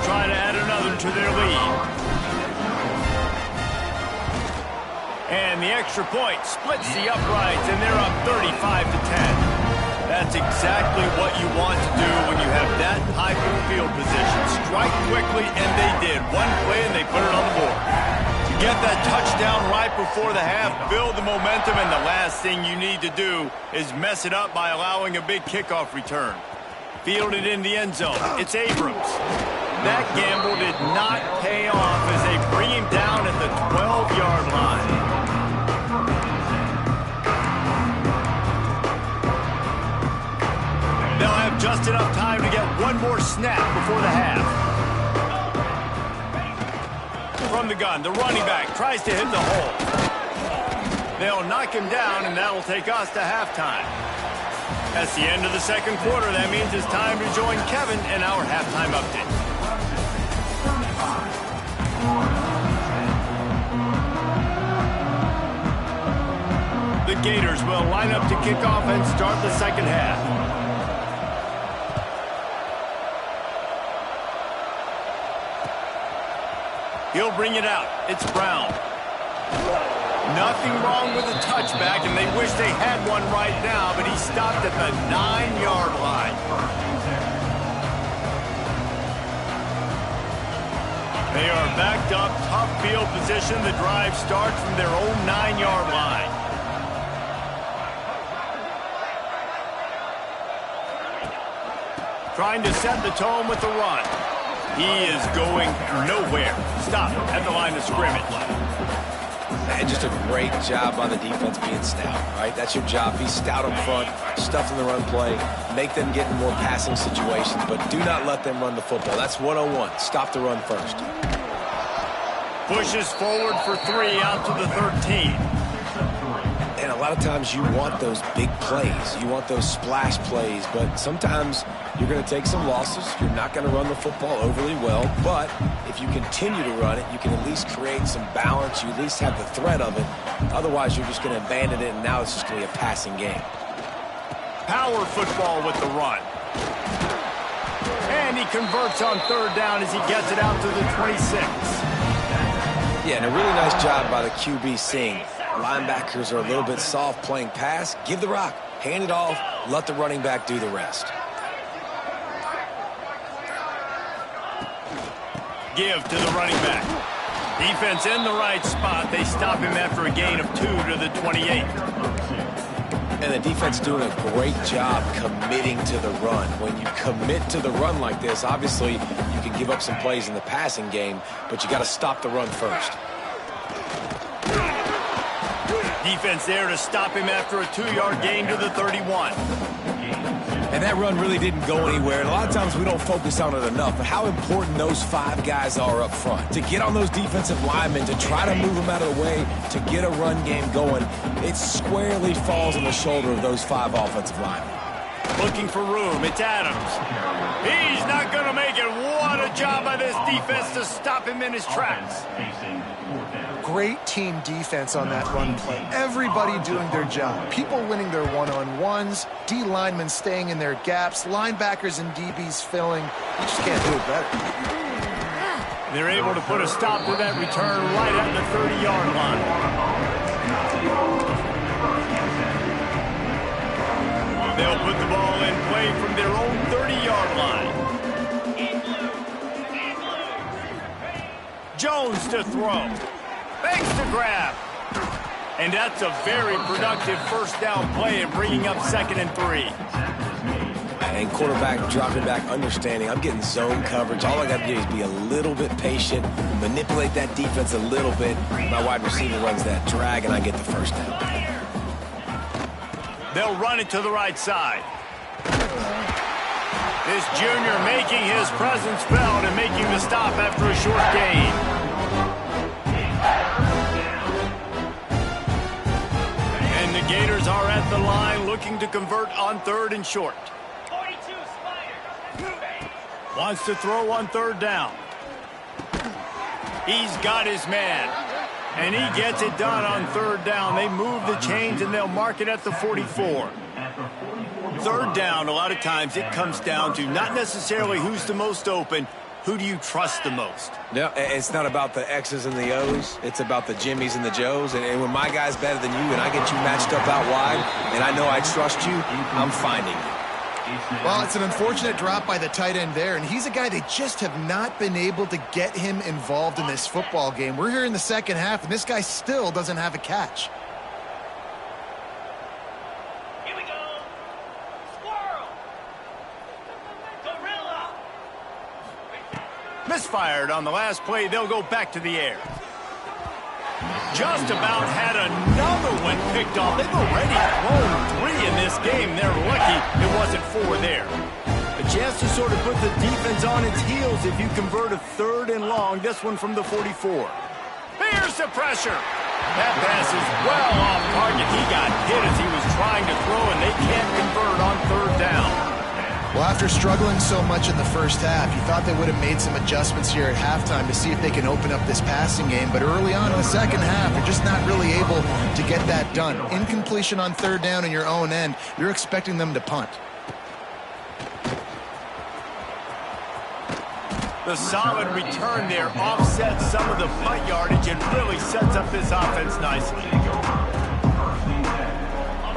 try to add another to their lead. And the extra point splits the uprights, and they're up 35-10. That's exactly what you want to do when you have that type of field position. Strike quickly, and they did. One play, and they put it on the board. To get that touchdown right before the half, build the momentum, and the last thing you need to do is mess it up by allowing a big kickoff return. Fielded in the end zone. It's Abrams. That gamble did not pay off as they bring him down at the 12-yard line. They'll have just enough time to get one more snap before the half. From the gun, the running back tries to hit the hole. They'll knock him down, and that will take us to halftime. That's the end of the second quarter. That means it's time to join Kevin in our halftime update. The Gators will line up to kick off and start the second half. He'll bring it out. It's Brown. Nothing wrong with the touchback, and they wish they had one right now, but he stopped at the 9-yard line. They are backed up, tough field position. The drive starts from their own 9-yard line. Trying to set the tone with the run. He is going nowhere. Stop at the line of scrimmage. And just a great job by the defense being stout, right? That's your job. Be stout up front, stuff in the run play, make them get in more passing situations, but do not let them run the football. That's 101. Stop the run first. Pushes forward for 3 out to the 13. And a lot of times you want those big plays. You want those splash plays, but sometimes you're going to take some losses. You're not going to run the football overly well, but if you continue to run it, you can at least create some balance. You at least have the threat of it. Otherwise, you're just going to abandon it, and now it's just going to be a passing game. Power football with the run. And he converts on third down as he gets it out to the 26. Yeah, and a really nice job by the QB seeing linebackers are a little bit soft playing pass. Give the rock, hand it off, let the running back do the rest. Give to the running back. Defense in the right spot. They stop him after a gain of 2 to the 28. And the defense doing a great job committing to the run. When you commit to the run like this, obviously you can give up some plays in the passing game, but you got to stop the run first. Defense there to stop him after a 2-yard gain to the 31. And that run really didn't go anywhere. And a lot of times we don't focus on it enough, but how important those 5 guys are up front. To get on those defensive linemen, to try to move them out of the way, to get a run game going, it squarely falls on the shoulder of those 5 offensive linemen. Looking for room. It's Adams. He's not going to make it. What a job by this defense to stop him in his tracks. Great team defense on that run play. Everybody doing their job. People winning their one-on-ones, D linemen staying in their gaps, linebackers and DBs filling. You just can't do it better. They're able to put a stop to that return right at the 30-yard line. They'll put the ball in play from their own 30-yard line. Jones to throw. Banks to grab. And that's a very productive first down play and bringing up 2nd and 3. And quarterback dropping back, understanding I'm getting zone coverage. All I got to do is be a little bit patient, manipulate that defense a little bit. My wide receiver runs that drag, and I get the first down. They'll run it to the right side. This junior making his presence felt and making the stop after a short gain. And the Gators are at the line looking to convert on 3rd and short. Wants to throw on 3rd down. He's got his man. And he gets it done on 3rd down. They move the chains and they'll mark it at the 44. 3rd down, a lot of times it comes down to not necessarily who's the most open, who do you trust the most? No, it's not about the X's and the O's. It's about the Jimmys and the Joes. And when my guy's better than you and I get you matched up out wide and I know I trust you, I'm finding you. Well, it's an unfortunate drop by the tight end there, and he's a guy they just have not been able to get him involved in this football game. We're here in the second half, and this guy still doesn't have a catch. Here we go. Squirrel. Gorilla. Misfired on the last play. They'll go back to the air. Just about had another one picked off. They've already thrown 3 in this game. They're lucky it wasn't 4 there. A chance to sort of put the defense on its heels if you convert a 3rd and long. This one from the 44. Here's the pressure. That pass is well off target. He got hit as he was trying to throw, and they can't convert on 3rd down. Well, after struggling so much in the first half, you thought they would have made some adjustments here at halftime to see if they can open up this passing game. But early on in the second half, they're just not really able to get that done. Incompletion on 3rd down in your own end, you're expecting them to punt. The solid return there offsets some of the punt yardage and really sets up this offense nicely.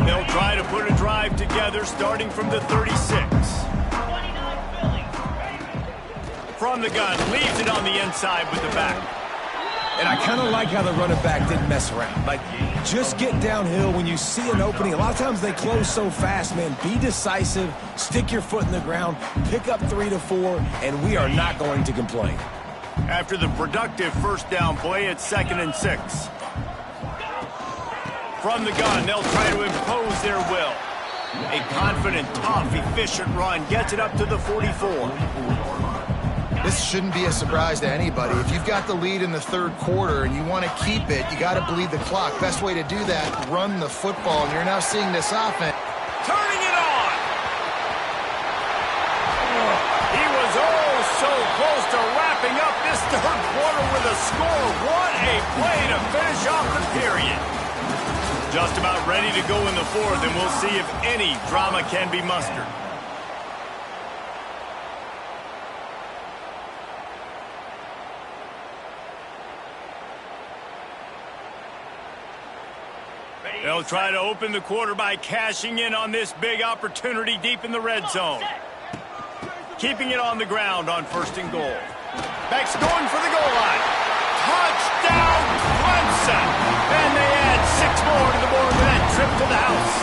They'll try to put a drive together starting from the 36. From the gun, leaves it on the inside with the back. And I kind of like how the running back didn't mess around. Like, just get downhill when you see an opening. A lot of times they close so fast, man. Be decisive, stick your foot in the ground, pick up 3 to 4, and we are not going to complain. After the productive 1st down play, it's 2nd and 6. From the gun, they'll try to impose their will. A confident, tough, efficient run gets it up to the 44. This shouldn't be a surprise to anybody. If you've got the lead in the 3rd quarter and you want to keep it, you got to bleed the clock. Best way to do that, run the football. And you're now seeing this offense. Turning it on! He was so close to wrapping up this 3rd quarter with a score. What a play to finish off the period. Just about ready to go in the 4th, and we'll see if any drama can be mustered. They'll try to open the quarter by cashing in on this big opportunity deep in the red zone. Keeping it on the ground on 1st and goal. Beck's going for the goal line. Touchdown, Clemson! And they add 6 more to the board with that trip to the house.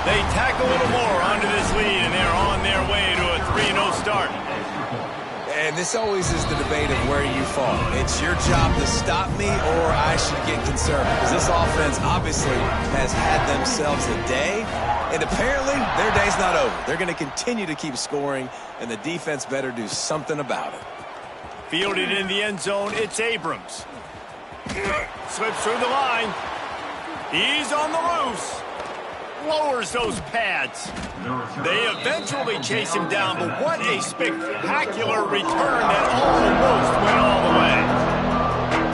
They tack a little more onto this lead, and they're on their way to a 3-0 start. And this always is the debate of where you fall. It's your job to stop me, or I should get concerned. Because this offense obviously has had themselves a day, and apparently their day's not over. They're going to continue to keep scoring, and the defense better do something about it. Fielded in the end zone, it's Abrams. Slips through the line. He's on the loose. Lowers those pads. They eventually chase him down, but what a spectacular return that almost went all the way.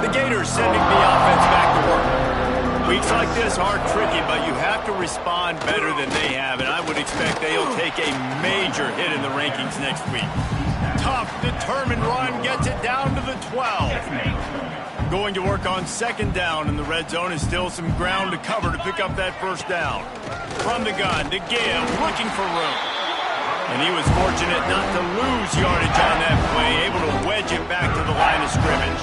The Gators sending the offense back to work. Weeks like this are tricky, but you have to respond better than they have, and I would expect they'll take a major hit in the rankings next week. Tough, determined run gets it down to the 12. Going to work on 2nd down in the red zone is still some ground to cover to pick up that 1st down. From the gun to give, looking for room. And he was fortunate not to lose yardage on that play, able to wedge it back to the line of scrimmage.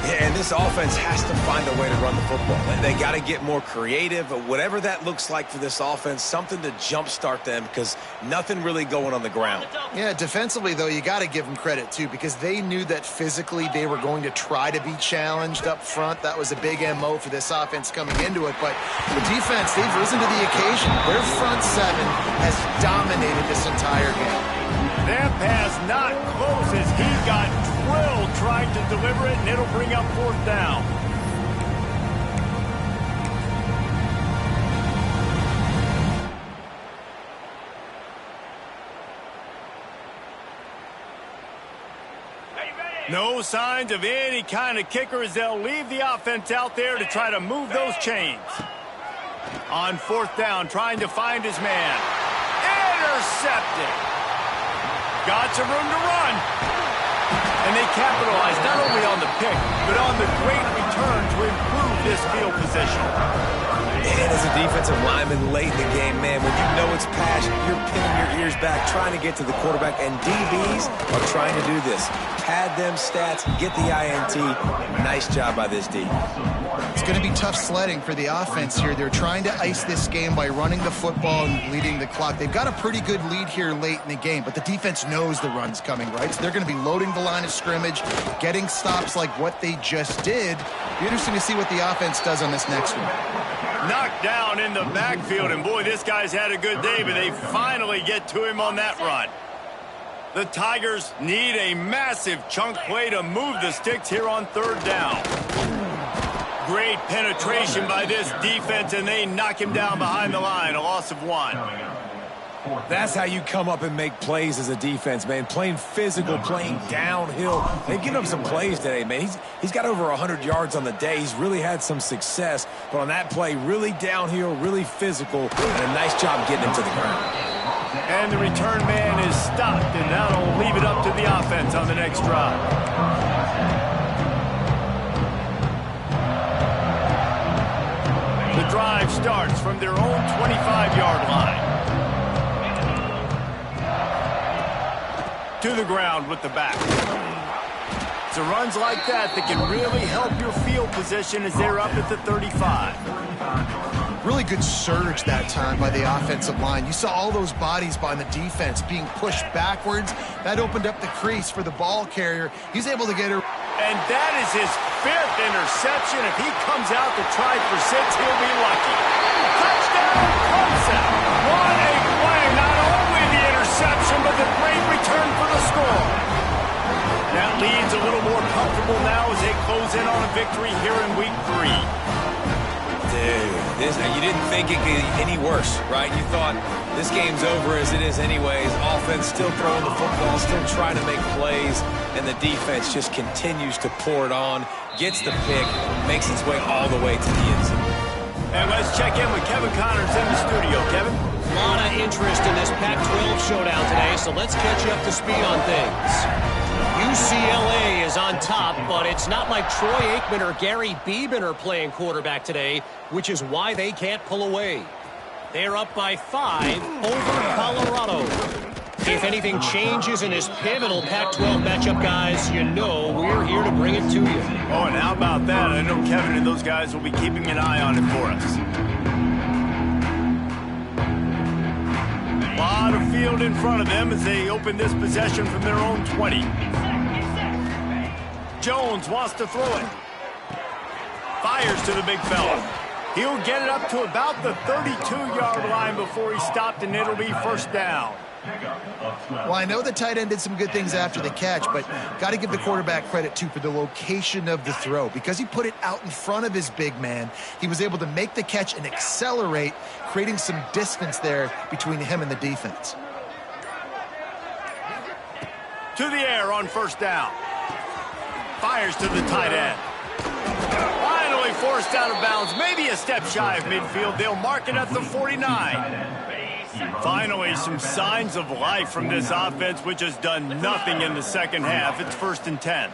Yeah, and this offense has to find a way to run the football. They got to get more creative, but whatever that looks like for this offense, something to jumpstart them because nothing really going on the ground. Yeah, defensively, though, you got to give them credit, too, because they knew that physically they were going to try to be challenged up front. That was a big MO for this offense coming into it. But the defense, they've risen to the occasion. Their front 7 has dominated this entire game. That pass not close as he got drilled trying to deliver it, and it'll bring up 4th down. No signs of any kind of kicker as they'll leave the offense out there to try to move those chains. On 4th down, trying to find his man. Intercepted. got some room to run. And they capitalized not only on the pick, but on the great return to improve this field position. And as a defensive lineman late in the game, man, when you know it's pass, you're pinning your ears back, trying to get to the quarterback, and DBs are trying to do this. Pad them stats, get the INT. Nice job by this D. It's going to be tough sledding for the offense here. They're trying to ice this game by running the football and leading the clock. They've got a pretty good lead here late in the game, but the defense knows the run's coming, right? So they're going to be loading the line of scrimmage, getting stops like what they just did. Be interesting to see what the offense does on this next one. Knocked down in the backfield, and boy, this guy's had a good day, but they finally get to him on that run. The Tigers need a massive chunk play to move the sticks here on third down. Great penetration by this defense, and they knock him down behind the line, a loss of 1. That's how you come up and make plays as a defense, man. Playing physical, playing downhill. They've given up some plays today, man. He's got over 100 yards on the day. He's really had some success. But on that play, really downhill, really physical, and a nice job getting him to the ground. And the return man is stopped, and that'll leave it up to the offense on the next drive. The drive starts from their own 25-yard line. To the ground with the back. It's runs like that that can really help your field position as they're up at the 35. Really good surge that time by the offensive line. You saw all those bodies by the defense being pushed backwards. That opened up the crease for the ball carrier. He's able to get her. And that is his 5th interception. If he comes out to try for 6, he'll be lucky. Touchdown concept. What a play. Not only the interception, but the great return for the score. That leads a little more comfortable now as they close in on a victory here in week 3. Dude, you didn't think it could get any worse, right? You thought this game's over as it is anyways. Offense still throwing the football, still trying to make plays, and the defense just continues to pour it on, gets the pick, makes its way all the way to the end zone. And let's check in with Kevin Connors in the studio. Kevin? A lot of interest in this Pac-12 showdown today, so let's catch you up to speed on things. UCLA is on top, but it's not like Troy Aikman or Gary Beeman are playing quarterback today, which is why they can't pull away. They're up by 5 over Colorado. If anything changes in this pivotal Pac-12 matchup, guys, you know we're here to bring it to you. Oh, and how about that? I know Kevin and those guys will be keeping an eye on it for us. A lot of field in front of them as they open this possession from their own 20. Jones wants to throw it. Fires to the big fella. He'll get it up to about the 32-yard line before he's stopped, and it'll be first down. Well, I know the tight end did some good things after the catch, but got to give the quarterback credit, too, for the location of the throw. Because he put it out in front of his big man, he was able to make the catch and accelerate, creating some distance there between him and the defense. To the air on first down. Fires to the tight end. Finally forced out of bounds, maybe a step shy of midfield. They'll mark it at the 49. Finally, some signs of life from this offense, which has done nothing in the second half. It's 1st and 10.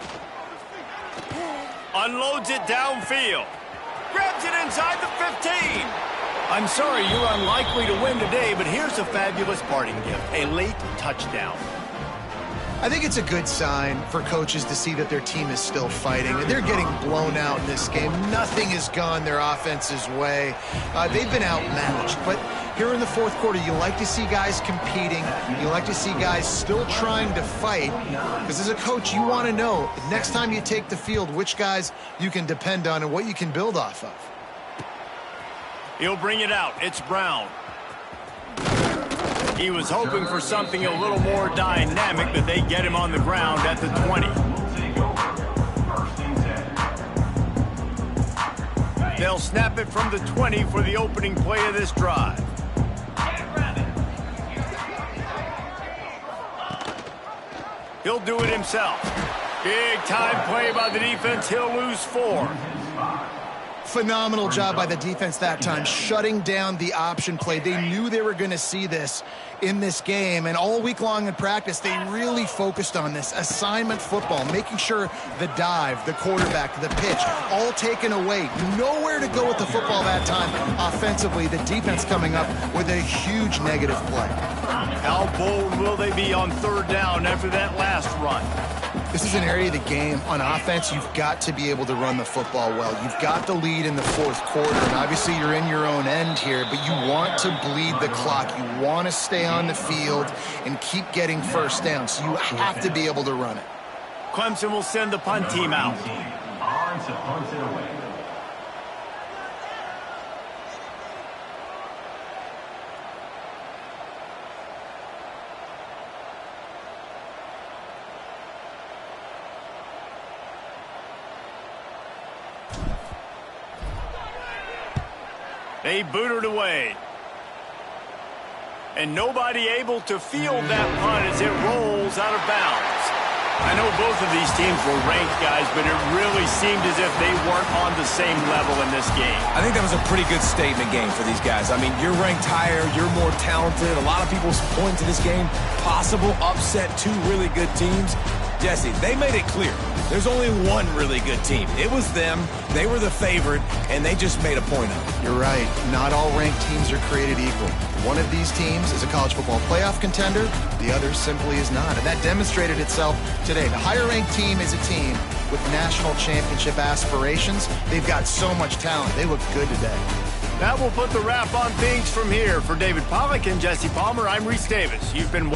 Unloads it downfield. Grabs it inside the 15. I'm sorry you're unlikely to win today, but here's a fabulous parting gift. A late touchdown. I think it's a good sign for coaches to see that their team is still fighting. They're getting blown out in this game. Nothing has gone their offense's way. They've been outmatched. But here in the fourth quarter, you like to see guys competing. You like to see guys still trying to fight. Because as a coach, you want to know, next time you take the field, which guys you can depend on and what you can build off of. He'll bring it out. It's Brown. He was hoping for something a little more dynamic, but they get him on the ground at the 20. They'll snap it from the 20 for the opening play of this drive. He'll do it himself. Big time play by the defense. He'll lose 4. Phenomenal job by the defense that time, shutting down the option play. They knew they were going to see this in this game, and all week long in practice, they really focused on this assignment football, making sure the dive, the quarterback, the pitch, all taken away. Nowhere to go with the football that time offensively. The defense coming up with a huge negative play. How bold will they be on third down after that last run? This is an area of the game on offense you've got to be able to run the football well. You've got the lead in the fourth quarter, and obviously you're in your own end here, but you want to bleed the clock. You want to stay on the field and keep getting first down, so you have to be able to run it. Clemson will send the punt team out. On to punt it away. They booted away. And nobody able to field that punt as it rolls out of bounds. I know both of these teams were ranked, guys, but it really seemed as if they weren't on the same level in this game. I think that was a pretty good statement game for these guys. I mean, you're ranked higher, you're more talented. A lot of people point to this game, possible upset, two really good teams. Jesse, they made it clear. There's only one really good team. It was them. They were the favorite, and they just made a point of it. You're right. Not all ranked teams are created equal. One of these teams is a college football playoff contender. The other simply is not. And that demonstrated itself today. The higher-ranked team is a team with national championship aspirations. They've got so much talent. They look good today. That will put the wrap on things from here. For David Pollack and Jesse Palmer, I'm Reese Davis. You've been